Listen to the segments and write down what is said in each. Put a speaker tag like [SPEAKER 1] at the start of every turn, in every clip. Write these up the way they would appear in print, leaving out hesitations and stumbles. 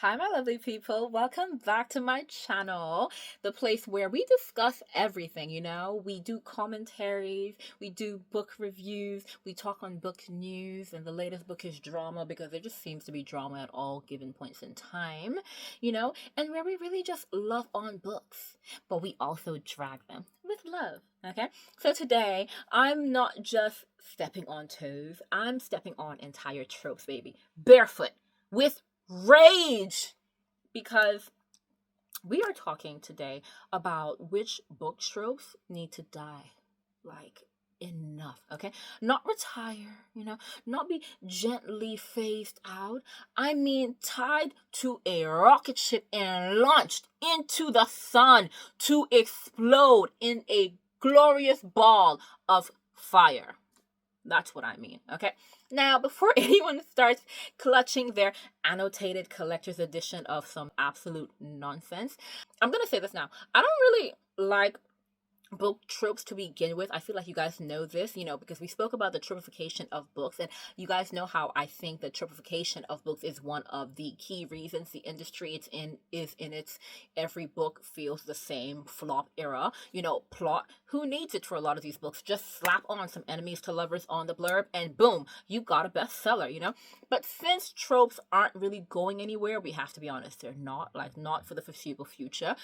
[SPEAKER 1] Hi, my lovely people. Welcome back to my channel, the place where we discuss everything. We do commentaries, we do book reviews, we talk on book news, and the latest book is drama because there just seems to be drama at all given points in time, and where we really just love on books, but we also drag them with love. Okay, so today I'm not just stepping on toes, I'm stepping on entire tropes, baby, barefoot with rage, because we are talking today about which book tropes need to die. Like, enough, okay? Not retire, not be gently phased out. I mean, tied to a rocket ship and launched into the sun to explode in a glorious ball of fire. That's what I mean, okay? Now, before anyone starts clutching their annotated collector's edition of some absolute nonsense, I'm gonna say this now. I don't really like book tropes to begin with. I feel like you guys know this, because we spoke about the tropification of books, and you guys know how I think the tropification of books is one of the key reasons the industry it's in is in its every book feels the same flop era. Plot. Who needs it for a lot of these books? Just slap on some enemies to lovers on the blurb, and boom, you got a bestseller. But since tropes aren't really going anywhere, we have to be honest, they're not for the foreseeable future.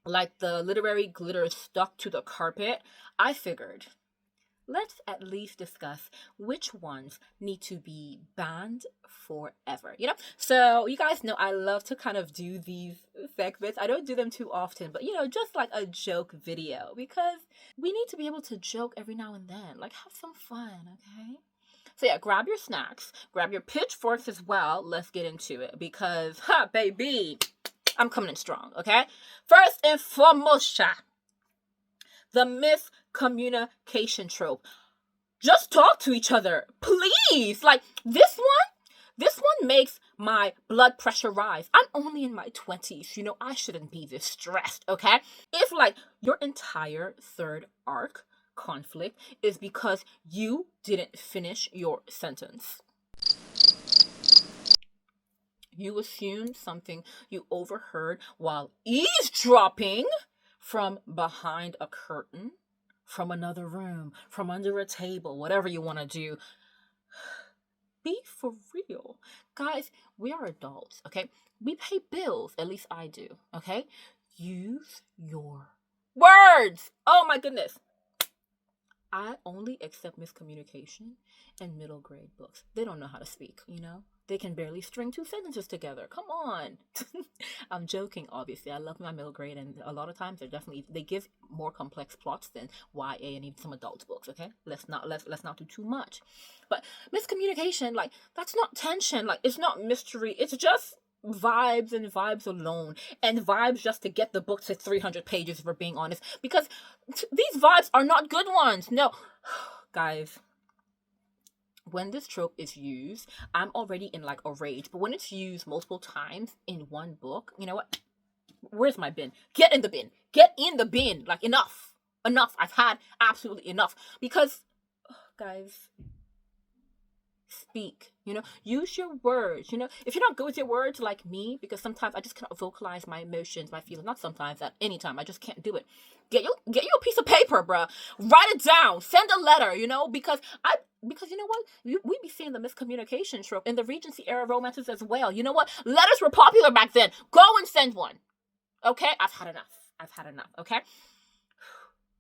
[SPEAKER 1] Like the literary glitter stuck to the carpet, I figured let's at least discuss which ones need to be banned forever. So you guys know I love to kind of do these segments. I don't do them too often, but just like a joke video, because we need to be able to joke every now and then, like have some fun, okay? So yeah, grab your snacks, grab your pitchforks as well. Let's get into it because, baby, I'm coming in strong, okay? First and foremost, the miscommunication trope. Just talk to each other, please. Like this one makes my blood pressure rise. I'm only in my 20s. I shouldn't be this stressed, okay? If like your entire third arc conflict is because you didn't finish your sentence, you assumed something you overheard while eavesdropping from behind a curtain, from another room, from under a table, whatever you want to do. Be for real. Guys, we are adults, okay? We pay bills, at least I do, okay? Use your words. Oh my goodness. I only accept miscommunication in middle grade books. They don't know how to speak. They can barely string two sentences together. Come on. I'm joking, obviously. I love my middle grade, and a lot of times they give more complex plots than YA and even some adult books, okay? Let's not do too much. But miscommunication, like, that's not tension, like, it's not mystery, it's just vibes and vibes alone, and vibes just to get the book to 300 pages, if we're being honest, because these vibes are not good ones. No. Guys, when this trope is used, I'm already in like a rage, but when it's used multiple times in one book, you know what? Where's my bin? Get in the bin. Get in the bin. Like, enough. I've had absolutely enough. Because, guys, speak. Use your words. If you're not good with your words, like me, because sometimes I just cannot vocalize my emotions, my feelings. Not sometimes, at any time. I just can't do it. Get you a piece of paper, bruh. Write it down. Send a letter. Because you know what? We be seeing the miscommunication trope in the Regency era romances as well. You know what? Letters were popular back then. Go and send one. Okay? I've had enough. Okay?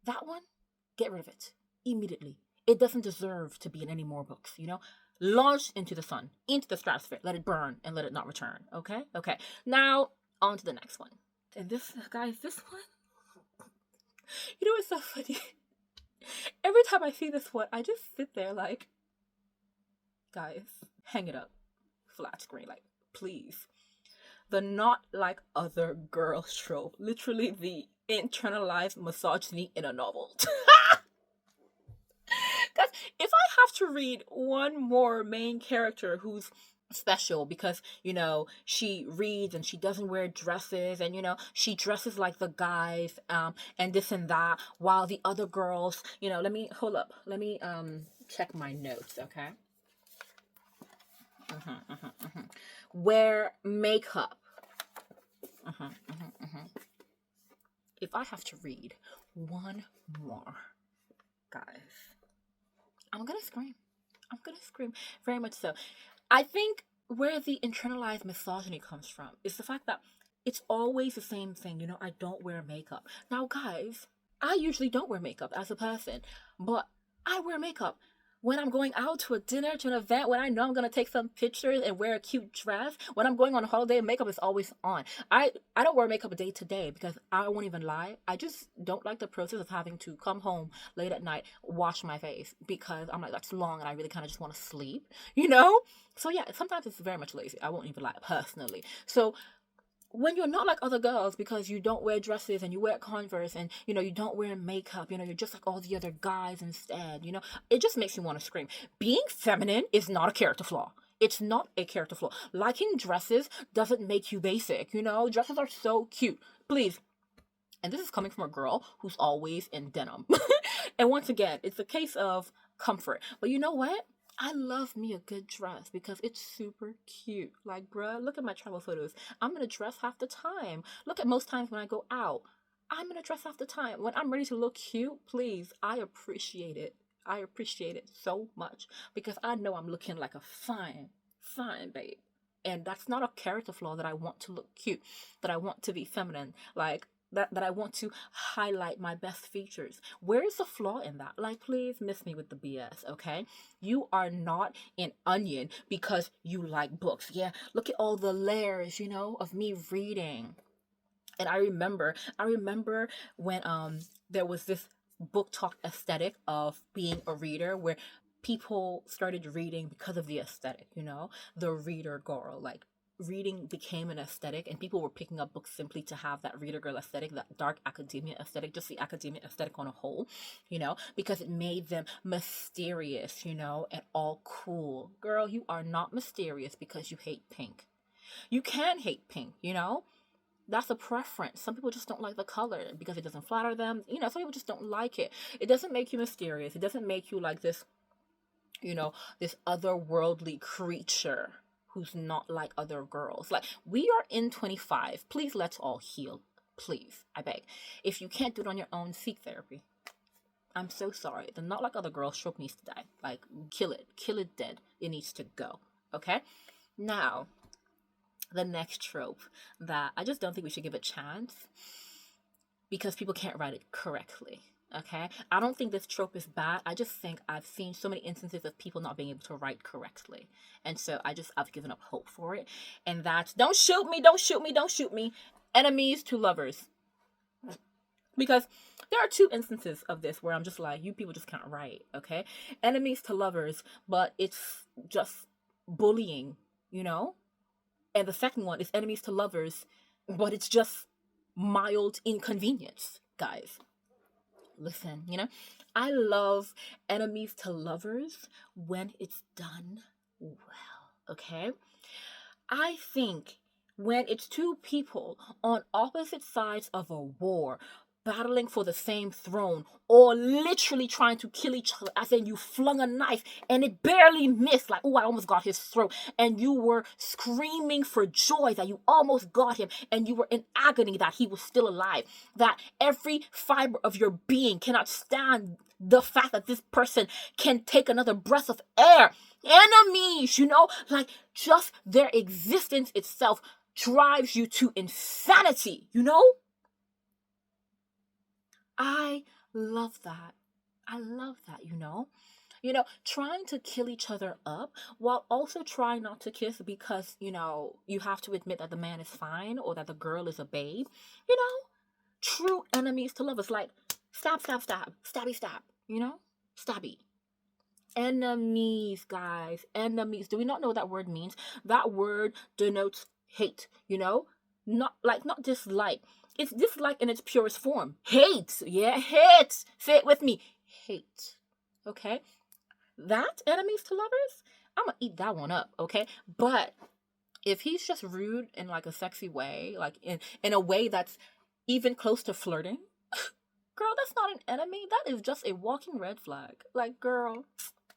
[SPEAKER 1] That one, get rid of it immediately. It doesn't deserve to be in any more books. Launch into the sun, into the stratosphere. Let it burn and let it not return. Okay? Okay. Now, on to the next one. And this one, it's so funny. Every time I see this one, I just sit there like, guys, hang it up. Flat screen, like, please. The not like other girls trope. Literally the internalized misogyny in a novel. Guys, if I have to read one more main character who's special because she reads and she doesn't wear dresses, and she dresses like the guys, and this and that, while the other girls, let me check my notes, okay? Wear makeup. If I have to read one more, guys, I'm gonna scream. I'm gonna scream. Very much so. I think where the internalized misogyny comes from is the fact that it's always the same thing. I don't wear makeup. Now, guys, I usually don't wear makeup as a person, but I wear makeup when I'm going out to a dinner, to an event, when I know I'm gonna take some pictures and wear a cute dress. When I'm going on a holiday, makeup is always on. I don't wear makeup day to day because I won't even lie. I just don't like the process of having to come home late at night, wash my face, because I'm like, that's long and I really kind of just want to sleep, you know? So yeah, sometimes it's very much lazy. I won't even lie, personally. So when you're not like other girls because you don't wear dresses and you wear Converse and you don't wear makeup, you're just like all the other guys instead, it just makes you want to scream. Being feminine is not a character flaw. It's not a character flaw. Liking dresses doesn't make you basic. Dresses are so cute. Please. And this is coming from a girl who's always in denim. And once again, it's a case of comfort. But you know what? I love me a good dress because it's super cute. Like, bruh, look at my travel photos. I'm in a dress half the time. Look at most times when I go out. I'm in a dress half the time. When I'm ready to look cute, please, I appreciate it. I appreciate it so much because I know I'm looking like a fine, fine babe. And that's not a character flaw that I want to look cute, that I want to be feminine. Like, that I want to highlight my best features. Where is the flaw in that? Like, please miss me with the BS, okay? You are not an onion because you like books. Yeah, look at all the layers, of me reading. And I remember when there was this booktok aesthetic of being a reader where people started reading because of the aesthetic, the reader girl, like reading became an aesthetic and people were picking up books simply to have that reader girl aesthetic, that dark academia aesthetic, just the academia aesthetic on a whole, because it made them mysterious, and all cool. Girl, you are not mysterious because you hate pink. You can hate pink, that's a preference. Some people just don't like the color because it doesn't flatter them. Some people just don't like it. It doesn't make you mysterious. It doesn't make you like this, this otherworldly creature who's not like other girls. Like, we are in 25. Please, let's all heal. Please, I beg. If you can't do it on your own, seek therapy. I'm so sorry. The not like other girls trope needs to die. Like, kill it. Kill it dead. It needs to go. Okay? Now, the next trope that I just don't think we should give a chance because people can't write it correctly. Okay, I don't think this trope is bad. I just think I've seen so many instances of people not being able to write correctly, and so I've given up hope for it. And that's, don't shoot me, don't shoot me, don't shoot me. Enemies to lovers, because there are two instances of this where I'm just like, you people just can't write. Okay, enemies to lovers, but it's just bullying, And the second one is enemies to lovers, but it's just mild inconvenience, guys. Listen, I love enemies to lovers when it's done well, okay? I think when it's two people on opposite sides of a war, battling for the same throne, or literally trying to kill each other, as in you flung a knife and it barely missed, like, oh, I almost got his throat, and you were screaming for joy that you almost got him, and you were in agony that he was still alive, that every fiber of your being cannot stand the fact that this person can take another breath of air. Enemies, like, just their existence itself drives you to insanity, I love that. I love that, trying to kill each other up while also trying not to kiss because, you have to admit that the man is fine or that the girl is a babe. True enemies to lovers, like stab, stab, stab, stabby, stab, stabby. Enemies, guys, enemies. Do we not know what that word means? That word denotes hate, not dislike. It's dislike in its purest form. Hate. Yeah, hate. Say it with me. Hate. Okay? That enemies to lovers, I'm gonna eat that one up, okay? But if he's just rude in like a sexy way, like in a way that's even close to flirting, girl, that's not an enemy. That is just a walking red flag. Like, girl,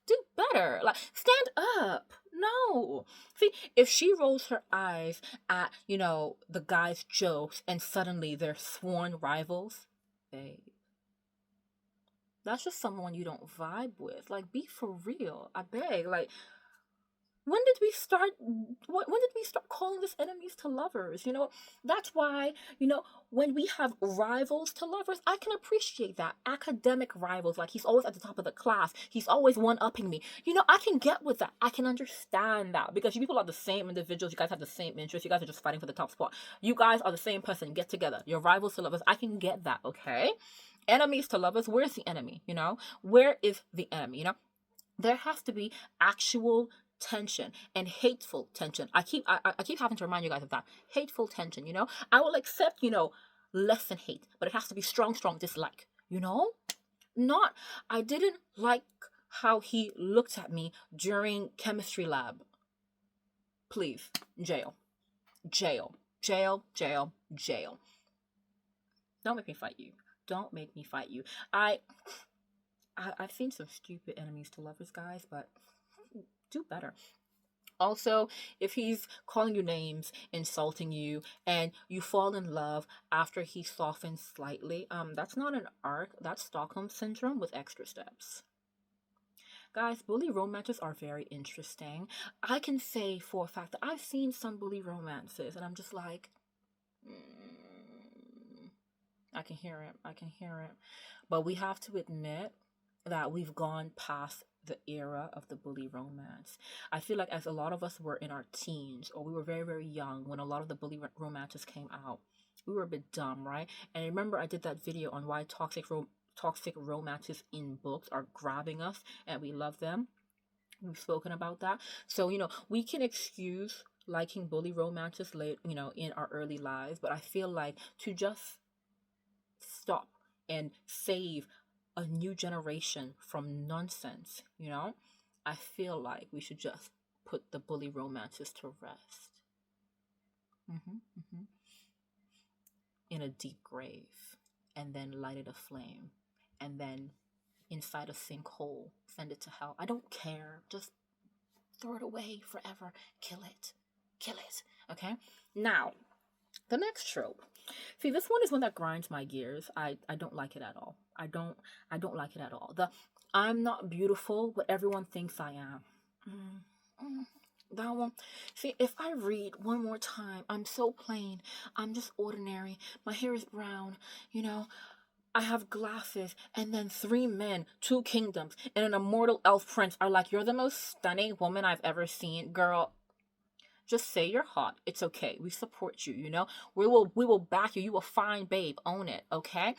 [SPEAKER 1] Do better. Like, stand up. No. See, if she rolls her eyes at, the guy's jokes and suddenly they're sworn rivals, babe, that's just someone you don't vibe with. Like, be for real. I beg. Like, when did we start calling this enemies to lovers? That's why, when we have rivals to lovers, I can appreciate that. Academic rivals, like he's always at the top of the class, he's always one-upping me. I can get with that. I can understand that, because you people are the same individuals. You guys have the same interests. You guys are just fighting for the top spot. You guys are the same person. Get together. You're rivals to lovers. I can get that, okay? Enemies to lovers, where's the enemy? Where is the enemy? There has to be actual tension and hateful tension. I keep having to remind you guys of that. Hateful tension, I will accept, less than hate, but it has to be strong dislike, not I didn't like how he looked at me during chemistry lab. Please, jail. Don't make me fight you. I've seen some stupid enemies to lovers, guys, but do better. Also, if he's calling you names, insulting you, and you fall in love after he softens slightly, that's not an arc. That's Stockholm Syndrome with extra steps. Guys, bully romances are very interesting. I can say for a fact that I've seen some bully romances, and I'm just like, I can hear it. But we have to admit that we've gone past the era of the bully romance. I feel like as a lot of us were in our teens, or we were very, very young when a lot of the bully romances came out, we were a bit dumb, right? And I remember I did that video on why toxic romances in books are grabbing us and we love them. We've spoken about that. So, we can excuse liking bully romances late, in our early lives, but I feel like to just stop and save a new generation from nonsense, I feel like we should just put the bully romances to rest. In a deep grave, and then light it aflame, and then inside a sinkhole, send it to hell. I don't care. Just throw it away forever. Kill it. Okay? Now, the next trope. See, this one is one that grinds my gears. I don't like it at all. I don't like it at all. The I'm not beautiful, but everyone thinks I am. That one. See, if I read one more time, I'm so plain. I'm just ordinary. My hair is brown. I have glasses, and then 3 men, 2 kingdoms, and an immortal elf prince are like, you're the most stunning woman I've ever seen. Girl, just say you're hot. It's okay. We support you, We will back you. You a fine babe. Own it, okay?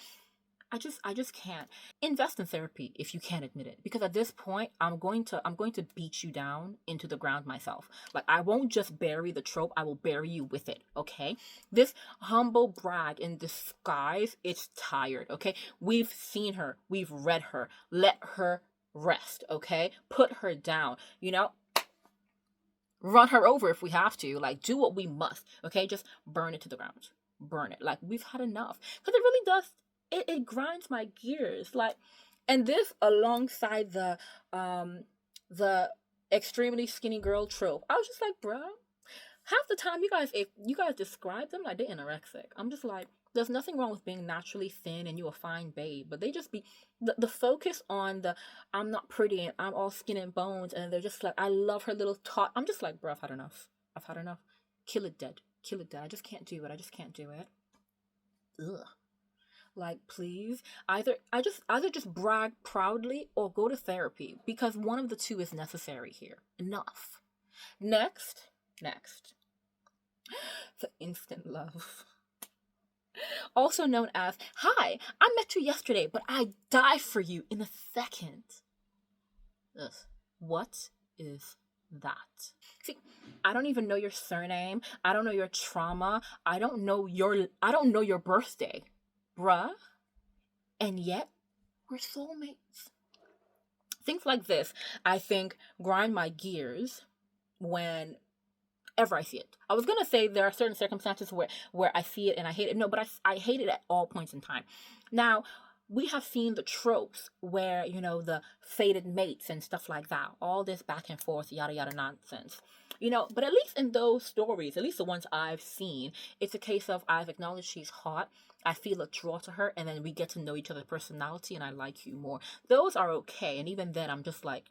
[SPEAKER 1] I just can't. Invest in therapy if you can't admit it. Because at this point, I'm going to beat you down into the ground myself. Like, I won't just bury the trope, I will bury you with it, okay? This humble brag in disguise, it's tired, okay? We've seen her. We've read her. Let her rest, okay? Put her down, Run her over if we have to. Like, do what we must, okay? Just burn it to the ground. Burn it. Like, we've had enough. Because it really does, it grinds my gears. Like, and this alongside the extremely skinny girl trope. I was just like, bro, half the time if you guys describe them like they're anorexic. I'm just like, there's nothing wrong with being naturally thin and you a fine babe, but they just be the focus on the I'm not pretty and I'm all skin and bones, and they're just like, I love her little tot. I'm just like, bro, I've had enough. Kill it dead. I just can't do it. Ugh. Like, please, either just brag proudly or go to therapy, because one of the two is necessary here. Enough. Next, the instant love. Also known as, hi, I met you yesterday, but I'd die for you in a second. Ugh. What is that? See, I don't even know your surname. I don't know your trauma. I don't know your birthday, bruh. And yet, we're soulmates. Things like this, I think, grind my gears whenever I see it. I was going to say there are certain circumstances where I see it and I hate it. No, but I hate it at all points in time. Now, we have seen the tropes where, the fated mates and stuff like that, all this back and forth, yada yada nonsense. But at least in those stories, at least the ones I've seen, it's a case of I've acknowledged she's hot, I feel a draw to her, and then we get to know each other's personality and I like you more. Those are okay. And even then, I'm just like,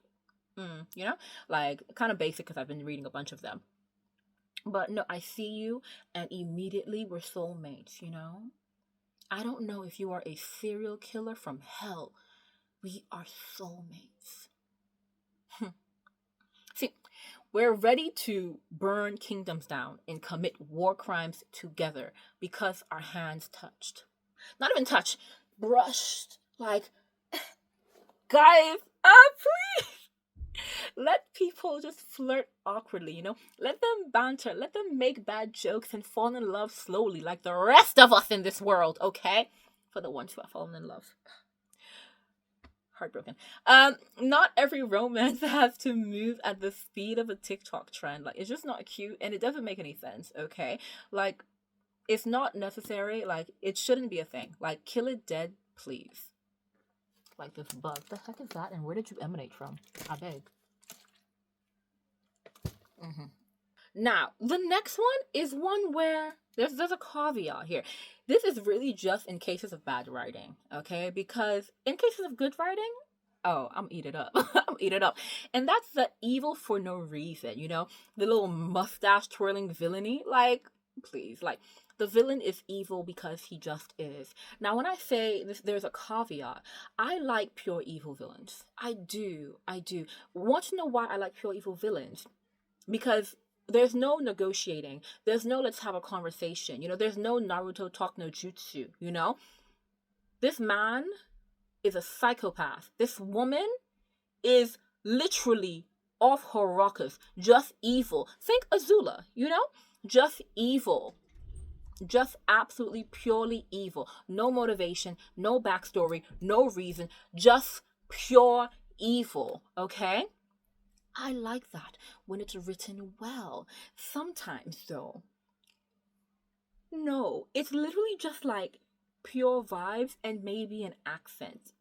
[SPEAKER 1] you know, like kind of basic because I've been reading a bunch of them. But no, I see you, and immediately we're soulmates. I don't know if you are a serial killer from hell. We are soulmates. See, we're ready to burn kingdoms down and commit war crimes together because our hands touched. Not even touched, brushed. Like, guys, please. Let people just flirt awkwardly. Let them banter, let them make bad jokes and fall in love slowly, like the rest of us in this world, okay? For the ones who have fallen in love. Heartbroken. Not every romance has to move at the speed of a TikTok trend. Like, it's just not cute and it doesn't make any sense, okay? Like, it's not necessary. Like, it shouldn't be a thing. Like, kill it dead, please. Like this bug. The heck is that? And where did you emanate from? I beg. Now, the next one is one where there's a caveat here. This is really just in cases of bad writing, okay? Because in cases of good writing, oh, I'm eat it up. I'm eat it up. And that's the evil for no reason, the little mustache twirling villainy. Like, please, like, the villain is evil because he just is. Now, when I say this, there's a caveat. I like pure evil villains. I do. Want to know why I like pure evil villains? Because there's no negotiating. There's no let's have a conversation. There's no Naruto talk no jutsu. This man is a psychopath. This woman is literally off her rockers, just evil. Think Azula, just evil. Just absolutely purely evil. No motivation, no backstory, no reason, just pure evil, okay? I like that when it's written well. Sometimes, though, no, it's literally just like pure vibes and maybe an accent.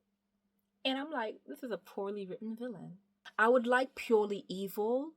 [SPEAKER 1] And I'm like, this is a poorly written villain. I would like purely evil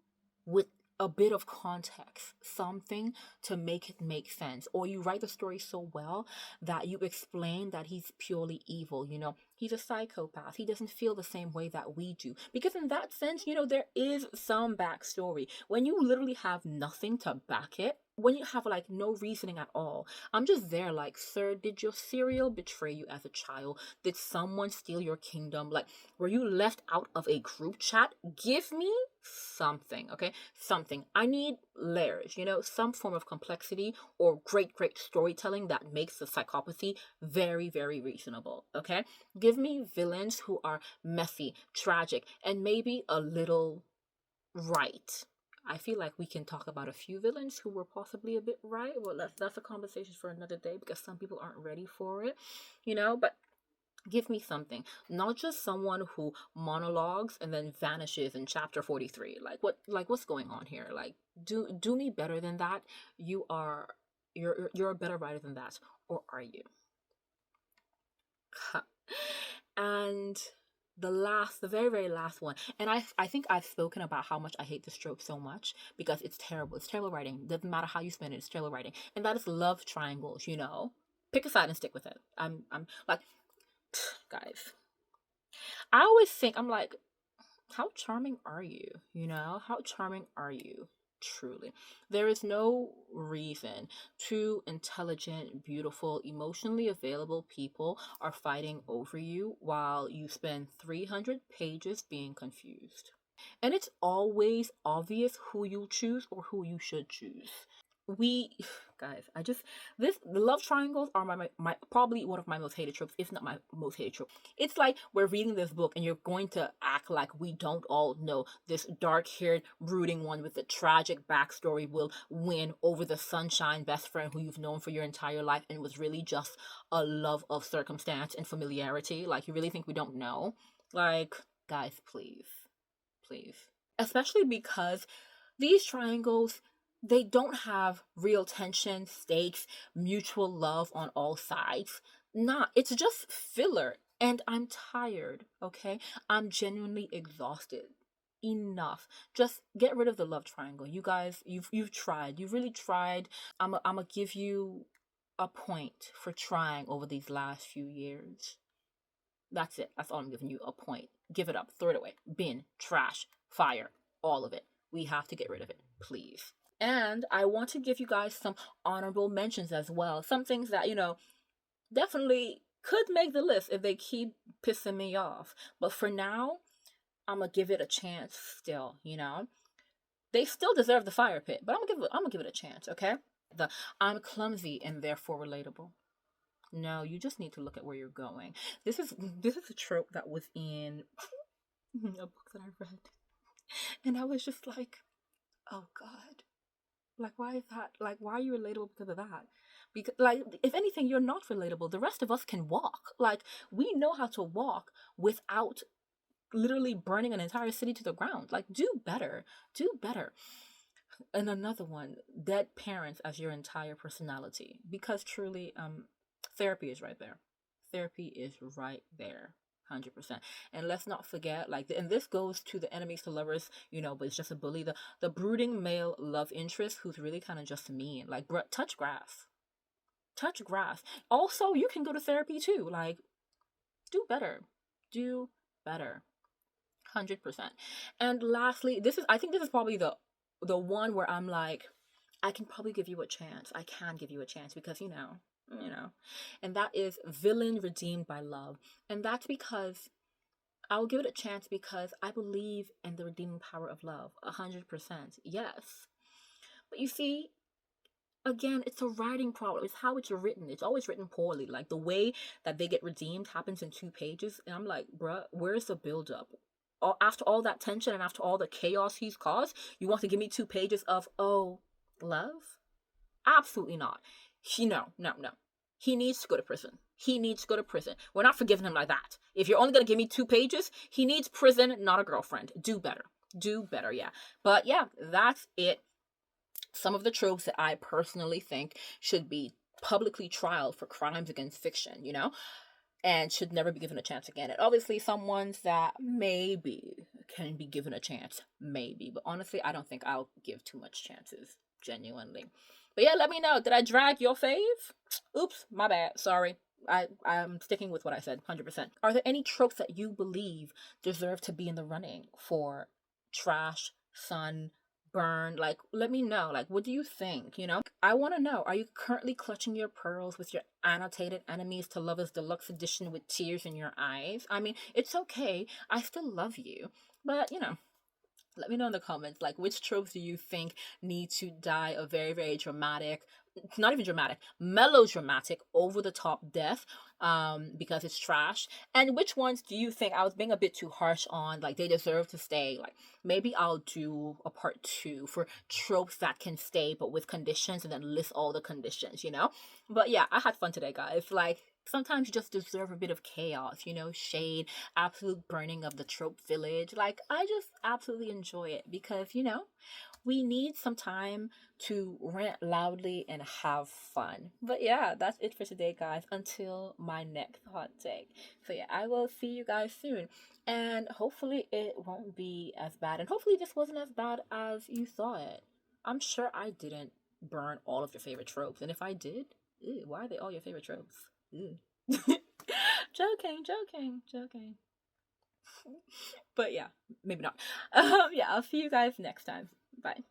[SPEAKER 1] with a bit of context, something to make it make sense. Or you write the story so well that you explain that he's purely evil, he's a psychopath. He doesn't feel the same way that we do. Because in that sense, there is some backstory. When you literally have nothing to back it, when you have like no reasoning at all, I'm just there like, sir, did your cereal betray you as a child? Did someone steal your kingdom? Like, were you left out of a group chat? Give me something, okay? Something. I need layers, some form of complexity or great storytelling that makes the psychopathy very, very reasonable, okay? Give me villains who are messy, tragic, and maybe a little right. I feel like we can talk about a few villains who were possibly a bit right. Well, that's a conversation for another day because some people aren't ready for it, but give me something, not just someone who monologues and then vanishes in chapter 43. What's going on here? Like, do me better than that. You're a better writer than that, or are you? And the very, very last one, and I think I've spoken about how much I hate this trope so much because it's terrible. It's terrible writing. Doesn't matter how you spin it, it's terrible writing. And that is love triangles. Pick a side and stick with it. I'm like, guys, I always think, I'm like, how charming are you? How charming are you? Truly. There is no reason two intelligent, beautiful, emotionally available people are fighting over you while you spend 300 pages being confused. And it's always obvious who you choose or who you should choose. Guys, the love triangles are my probably one of my most hated tropes, if not my most hated trope. It's like we're reading this book and you're going to act like we don't all know this dark-haired brooding one with a tragic backstory will win over the sunshine best friend who you've known for your entire life and was really just a love of circumstance and familiarity. Like, you really think we don't know? Like, guys, please, especially because these triangles, they don't have real tension, stakes, mutual love on all sides. Nah, it's just filler. And I'm tired, okay? I'm genuinely exhausted. Enough. Just get rid of the love triangle. You guys, you've tried. You've really tried. I'm gonna give you a point for trying over these last few years. That's it. That's all I'm giving you, a point. Give it up. Throw it away. Bin, trash, fire, all of it. We have to get rid of it, please. And I want to give you guys some honorable mentions as well. Some things that, definitely could make the list if they keep pissing me off. But for now, I'm gonna give it a chance still, They still deserve the fire pit, but I'm gonna give it a chance, okay? The I'm clumsy and therefore relatable. No, you just need to look at where you're going. This is a trope that was in a book that I read. And I was just like, oh God. Like, why is that? Like, why are you relatable because of that? Because, like, if anything, you're not relatable. The rest of us can walk. Like, we know how to walk without literally burning an entire city to the ground. Like, do better. Do better. And another one, dead parents as your entire personality. Because truly, therapy is right there. Therapy is right there. 100%. And let's not forget, like, and this goes to the enemies to lovers, but it's just a bully. The brooding male love interest who's really kind of just mean. Like, bruh, touch grass. Touch grass. Also, you can go to therapy too. Like, do better. Do better. 100%. And lastly, I think this is probably the one where I'm like, I can probably give you a chance. I can give you a chance because, and that is villain redeemed by love. And that's because I'll give it a chance because I believe in the redeeming power of love. 100%. Yes. But you see, again, it's a writing problem. It's how it's written. It's always written poorly. Like, the way that they get redeemed happens in 2 pages. And I'm like, bruh, where's the build-up? After all that tension and after all the chaos he's caused, you want to give me 2 pages of, oh, love? Absolutely not. No. He needs to go to prison. He needs to go to prison. We're not forgiving him like that. If you're only going to give me 2 pages, he needs prison, not a girlfriend. Do better. Do better, yeah. But yeah, that's it. Some of the tropes that I personally think should be publicly trialed for crimes against fiction, and should never be given a chance again. And obviously some ones that maybe can be given a chance, maybe. But honestly, I don't think I'll give too much chances, genuinely. But yeah, let me know. Did I drag your fave? Oops, my bad. Sorry. I'm sticking with what I said, 100%. Are there any tropes that you believe deserve to be in the running for trash, sun, burn? Like, let me know. Like, what do you think? I want to know. Are you currently clutching your pearls with your annotated enemies to lovers deluxe edition with tears in your eyes? I mean, it's okay. I still love you. But, let me know in the comments, like, which tropes do you think need to die a very, very dramatic, not even dramatic, melodramatic, over the top death, because it's trash? And which ones do you think I was being a bit too harsh on, like, they deserve to stay? Like, maybe I'll do a part 2 for tropes that can stay but with conditions, and then list all the conditions, But yeah, I had fun today, guys. Like, sometimes you just deserve a bit of chaos, shade, absolute burning of the trope village. Like, I just absolutely enjoy it because, we need some time to rant loudly and have fun. But yeah, that's it for today, guys. Until my next hot take. So yeah, I will see you guys soon. And hopefully it won't be as bad. And hopefully this wasn't as bad as you saw it. I'm sure I didn't burn all of your favorite tropes. And if I did, why are they all your favorite tropes? Joking. But yeah, maybe not. Yeah, I'll see you guys next time. Bye.